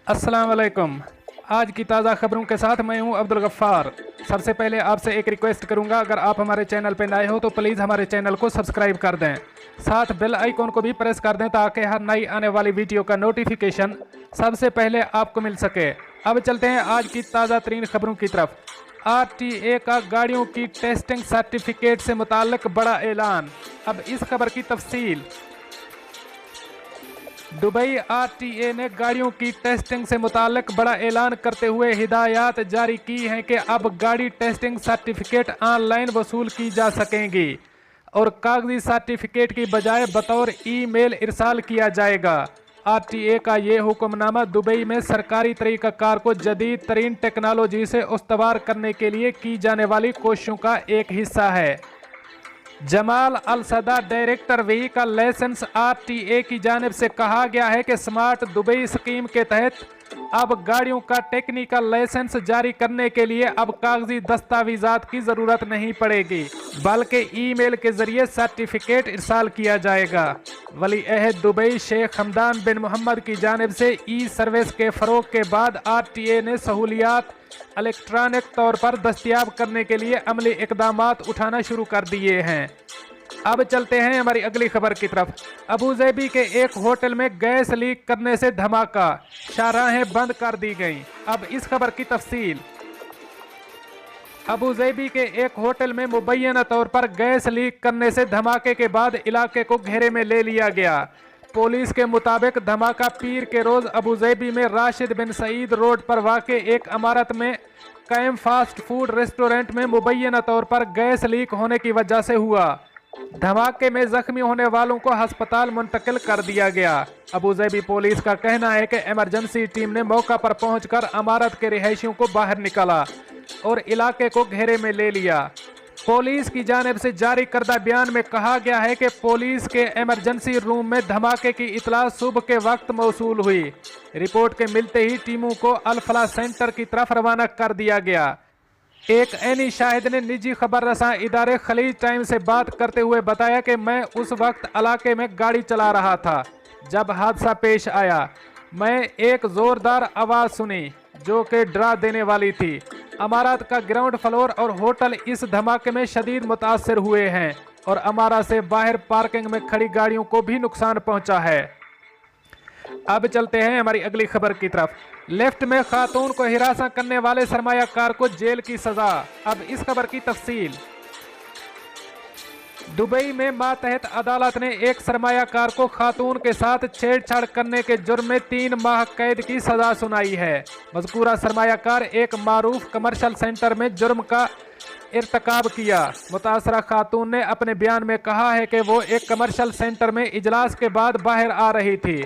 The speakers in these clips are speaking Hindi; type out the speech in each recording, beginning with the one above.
अस्सलाम वालेकुम। आज की ताज़ा खबरों के साथ मैं हूं अब्दुल गफ्फार। सबसे पहले आपसे एक रिक्वेस्ट करूंगा, अगर आप हमारे चैनल पर नए हो तो प्लीज़ हमारे चैनल को सब्सक्राइब कर दें, साथ बेल आइकॉन को भी प्रेस कर दें ताकि हर नई आने वाली वीडियो का नोटिफिकेशन सबसे पहले आपको मिल सके। अब चलते हैं आज की ताज़ा तरीन खबरों की तरफ। RTA का गाड़ियों की टेस्टिंग सर्टिफिकेट से मुताल्लिक बड़ा ऐलान। अब इस खबर की तफसील। दुबई RTA ने गाड़ियों की टेस्टिंग से मुताल्लिक बड़ा ऐलान करते हुए हिदायत जारी की हैं कि अब गाड़ी टेस्टिंग सर्टिफिकेट ऑनलाइन वसूल की जा सकेंगी और कागजी सर्टिफिकेट की बजाय बतौर ईमेल इरसाल किया जाएगा। RTA का ये हुक्मनामा दुबई में सरकारी तरीक़ाकार को जदीद तरीन टेक्नोलॉजी से उस्तवार करने के लिए की जाने वाली कोशिशों का एक हिस्सा है। जमाल अल सदा, डायरेक्टर व्हीकल लाइसेंस RTA की जानिब से कहा गया है कि स्मार्ट दुबई स्कीम के तहत अब गाड़ियों का टेक्निकल लाइसेंस जारी करने के लिए अब कागजी दस्तावेजात की ज़रूरत नहीं पड़ेगी, बल्कि ईमेल के ज़रिए सर्टिफिकेट इरसाल किया जाएगा। वली अहद दुबई शेख हमदान बिन मोहम्मद की जानिब से ई सर्विस के फ़रोग के बाद RTA ने सहूलियात इलेक्ट्रॉनिक तौर पर दस्तयाब करने के लिए अमली इक़दामात उठाना शुरू कर दिए हैं। अब चलते हैं हमारी अगली खबर की तरफ। अबूज़ेबी के एक होटल में गैस लीक करने से धमाका, शाहराहें बंद कर दी गईं। अब इस खबर की तफसील। अबूज़ेबी के एक होटल में मुबैना तौर पर गैस लीक करने से धमाके के बाद इलाके को घेरे में ले लिया गया। पुलिस के मुताबिक धमाका पीर के रोज़ अबूज़ेबी में राशिद बिन सईद रोड पर वाक़ एक इमारत में कायम फास्ट फूड रेस्टोरेंट में मुबैना तौर पर गैस लीक होने की वजह से हुआ। धमाके में जख्मी होने वालों को अस्पताल मुंतकिल कर दिया गया। अबूज़ेबी पुलिस का कहना है कि इमरजेंसी टीम ने मौका पर पहुंचकर इमारत के रिहायशियों को बाहर निकाला और इलाके को घेरे में ले लिया। पुलिस की जानिब से जारी करदा बयान में कहा गया है कि पुलिस के इमरजेंसी रूम में धमाके की इतला सुबह के वक्त मौसूल हुई। रिपोर्ट के मिलते ही टीमों को अल-फलाह सेंटर की तरफ रवाना कर दिया गया। एक ऐनी शाहिद ने निजी खबर रसां इदारे खलीज टाइम से बात करते हुए बताया कि मैं उस वक्त इलाके में गाड़ी चला रहा था जब हादसा पेश आया। मैं एक ज़ोरदार आवाज़ सुनी जो कि डरा देने वाली थी। इमारत का ग्राउंड फ्लोर और होटल इस धमाके में शदीद मुतासर हुए हैं और इमारत से बाहर पार्किंग में खड़ी गाड़ियों को भी नुकसान पहुंचा है। अब चलते हैं हमारी अगली खबर की तरफ। लिफ्ट में खातून को हिरासत करने वाले सरमायाकार को जेल की सजा। अब इस खबर की तफसील। दुबई में मातहत अदालत ने एक सरमायाकार को खातून के साथ छेड़छाड़ करने के जुर्म में 3 माह कैद की सजा सुनाई है। मज़कूरा सरमायाकार एक मारूफ कमर्शियल सेंटर में जुर्म का इर्तकाब किया। मुतासरा खातून ने अपने बयान में कहा है कि वो एक कमर्शियल सेंटर में इजलास के बाद बाहर आ रही थी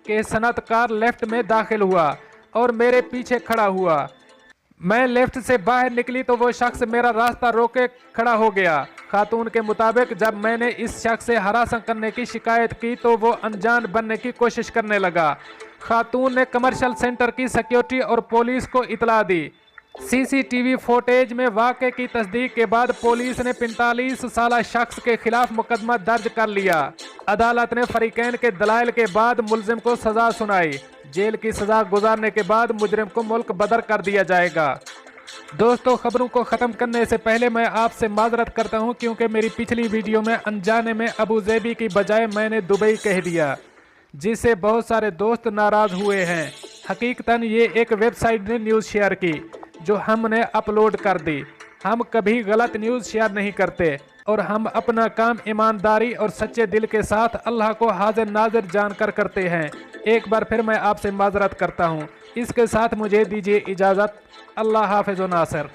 कि सनअतकार लेफ्ट में दाखिल हुआ और मेरे पीछे खड़ा हुआ। मैं लेफ्ट से बाहर निकली तो वो शख्स मेरा रास्ता रोके खड़ा हो गया। खातून के मुताबिक जब मैंने इस शख्स से हरासत करने की शिकायत की तो वो अनजान बनने की कोशिश करने लगा। खातून ने कमर्शियल सेंटर की सिक्योरिटी और पुलिस को इतला दी। CCTV फुटेज में वाक़े की तस्दीक के बाद पुलिस ने 45 साला शख्स के खिलाफ मुकदमा दर्ज कर लिया। अदालत ने फरीकैन के दलाइल के बाद मुलजिम को सजा सुनाई। जेल की सजा गुजारने के बाद मुजरिम को मुल्क बदर कर दिया जाएगा। दोस्तों, खबरों को ख़त्म करने से पहले मैं आपसे माजरत करता हूं क्योंकि मेरी पिछली वीडियो में अनजाने में अबूज़ेबी की बजाय मैंने दुबई कह दिया, जिससे बहुत सारे दोस्त नाराज़ हुए हैं। हकीकतन ये एक वेबसाइट ने न्यूज़ शेयर की जो हमने अपलोड कर दी। हम कभी गलत न्यूज़ शेयर नहीं करते और हम अपना काम ईमानदारी और सच्चे दिल के साथ अल्लाह को हाजिर नाजिर जानकर करते हैं। एक बार फिर मैं आपसे माजरत करता हूँ। इसके साथ मुझे दीजिए इजाज़त। अल्लाह हाफ़िज़ व नासिर।